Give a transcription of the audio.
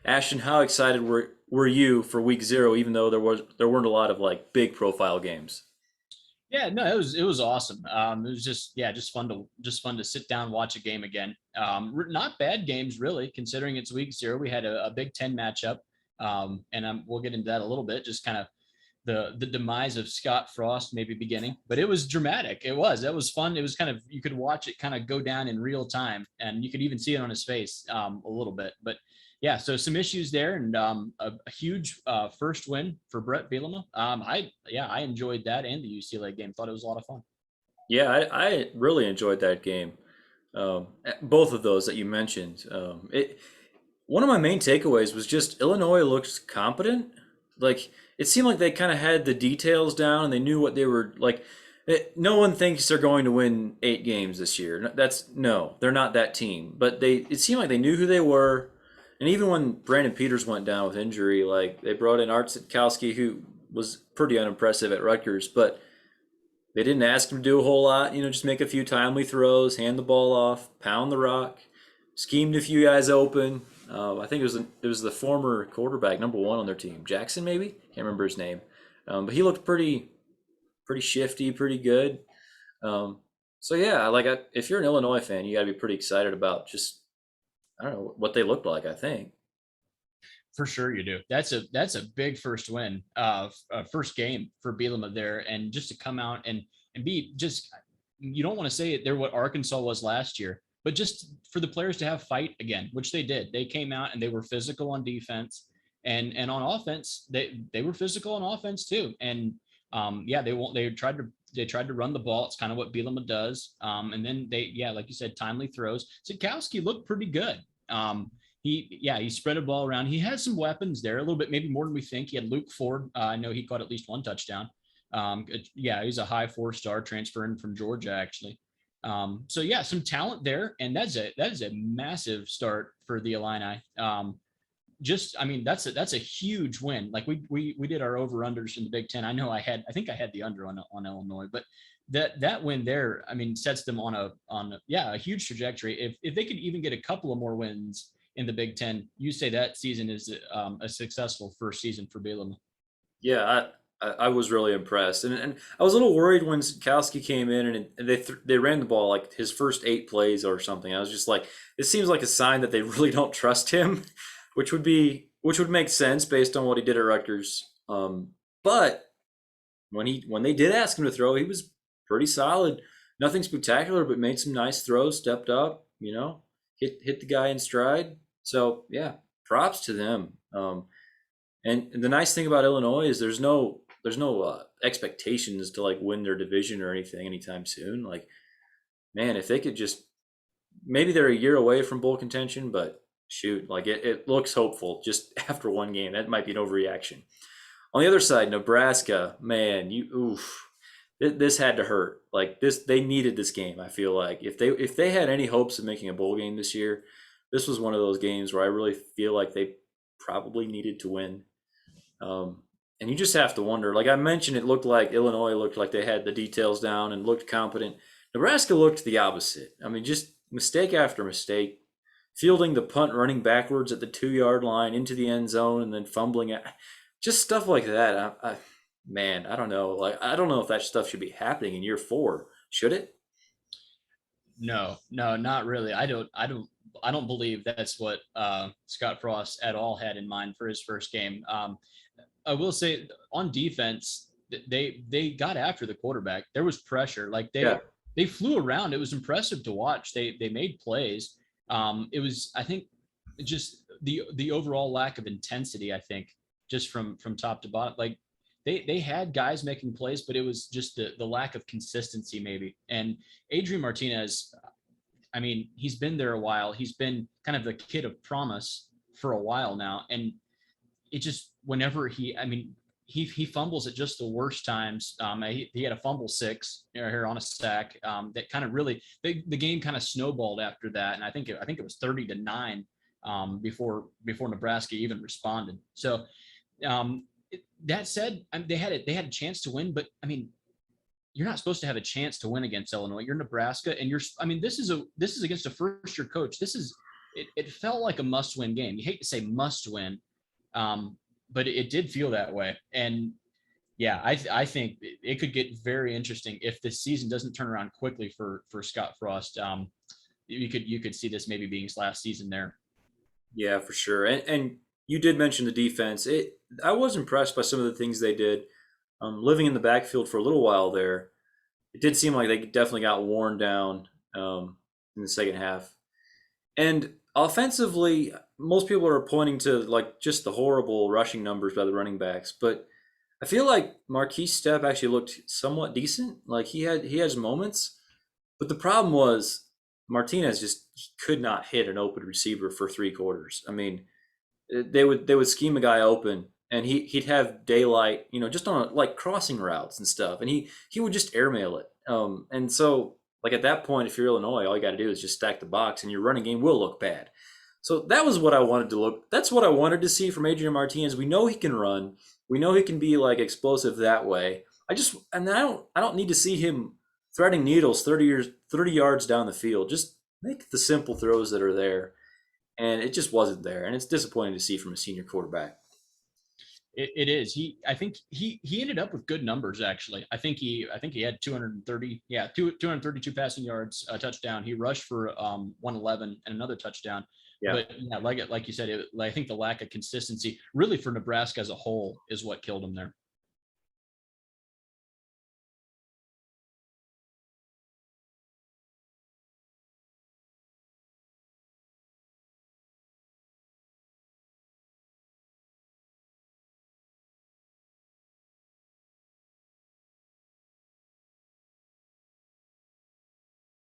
Ashton, how excited were you for week 0, even though there weren't a lot of like big profile games? Yeah, no, it was awesome. It was just fun to sit down and watch a game again. Not bad games really, considering it's week 0. We had a Big Ten matchup, and we'll get into that a little bit. Just kind of the demise of Scott Frost maybe beginning, but it was dramatic. That was fun. It was kind of you could watch it kind of go down in real time, and you could even see it on his face a little bit. But yeah, so some issues there, and a huge first win for Brett Bielema. I enjoyed that and the UCLA game. Thought it was a lot of fun. Yeah, I really enjoyed that game. Both of those that you mentioned. One of my main takeaways was just Illinois looked competent. Like it seemed like they kind of had the details down and they knew what they were like. No one thinks they're going to win 8 games this year. No, they're not that team. But it seemed like they knew who they were. And even when Brandon Peters went down with injury, like they brought in Art Sitkowski, who was pretty unimpressive at Rutgers, but they didn't ask him to do a whole lot. Just make a few timely throws, hand the ball off, pound the rock, schemed a few guys open. I think it was the former quarterback, number 1 on their team, Jackson maybe. Can't remember his name, but he looked pretty shifty, pretty good. So yeah, if you're an Illinois fan, you got to be pretty excited about just I don't know what they looked like. I think. For sure, you do. That's a big first win, first game for Bielema there, and just to come out and be just you don't want to say it. They're what Arkansas was last year, but just for the players to have fight again, which they did. They came out and they were physical on defense, and on offense they were physical on offense too. And yeah, they tried to run the ball. It's kind of what Bielema does. And then like you said, timely throws. Sikowski looked pretty good. He spread a ball around. He has some weapons there, a little bit, maybe more than we think. He had Luke Ford. I know he caught at least one touchdown. Yeah, he's a high 4-star transferring from Georgia, actually. So yeah, some talent there, and that is a massive start for the Illini. I mean, that's a huge win. Like we did our over unders in the Big Ten. I think I had the under on Illinois, but that win there, I mean, sets them on a huge trajectory. If they could even get a couple of more wins in the Big Ten, you say that season is a successful first season for Bielema. Yeah, I was really impressed, and I was a little worried when Sikowski came in and they ran the ball like his first 8 plays or something. I was just like, it seems like a sign that they really don't trust him, which would make sense based on what he did at Rutgers. But when they did ask him to throw, he was pretty solid. Nothing spectacular, but made some nice throws, stepped up, hit the guy in stride. So yeah, props to them. And the nice thing about Illinois is there's no expectations to like win their division or anything anytime soon. Like, man, if they could just maybe they're a year away from bowl contention, but shoot, like it looks hopeful just after one game. That might be an overreaction. On the other side, Nebraska, man, this had to hurt. Like this, they needed this game. I feel like if they had any hopes of making a bowl game this year, this was one of those games where I really feel like they probably needed to win. And you just have to wonder. Like I mentioned, it looked like Illinois looked like they had the details down and looked competent. Nebraska looked the opposite. I mean, just mistake after mistake, fielding the punt, running backwards at the 2 yard line into the end zone, and then fumbling it. Just stuff like that. Man, I don't know. Like I don't know if that stuff should be happening in year 4. Should it? No, no, not really. I don't believe that's what Scott Frost at all had in mind for his first game. I will say on defense, they got after the quarterback. There was pressure. Like Yeah. they flew around. It was impressive to watch. They made plays. It was, I think, just the overall lack of intensity. I think just from top to bottom. Like they had guys making plays, but it was just the lack of consistency maybe. And Adrian Martinez, I mean, he's been there a while. He's been kind of the kid of promise for a while now, and it just whenever I mean, he fumbles at just the worst times. He had a fumble 6 here on a sack that kind of really the game kind of snowballed after that, and I think it was 30-9 before Nebraska even responded. So that said, they had a chance to win, but I mean, you're not supposed to have a chance to win against Illinois. You're Nebraska, and I mean, this is against a first year coach. This is it felt like a must-win game. You hate to say must-win, but it did feel that way. And yeah, I think it could get very interesting if the season doesn't turn around quickly for Scott Frost. You could see this maybe being his last season there. Yeah, for sure. And you did mention the defense. I was impressed by some of the things they did. Living in the backfield for a little while there, it did seem like they definitely got worn down in the second half. And offensively, most people are pointing to like just the horrible rushing numbers by the running backs, but I feel like Marquise Stepp actually looked somewhat decent. Like he has moments, but the problem was Martinez just could not hit an open receiver for 3 quarters. I mean, they would scheme a guy open, and he'd have daylight, just on like crossing routes and stuff, and he would just airmail it. And so like at that point, if you're Illinois, all you got to do is just stack the box, and your running game will look bad. So that was what I wanted to look. That's what I wanted to see from Adrian Martinez. We know he can run. We know he can be like explosive that way. I don't need to see him threading needles 30 yards down the field. Just make the simple throws that are there, and it just wasn't there, and it's disappointing to see from a senior quarterback. It is. I think he ended up with good numbers actually. I think he had 230, 232 passing yards, a touchdown. He rushed for 111 and another touchdown. Yeah, But yeah, like you said, I think the lack of consistency really for Nebraska as a whole is what killed him there.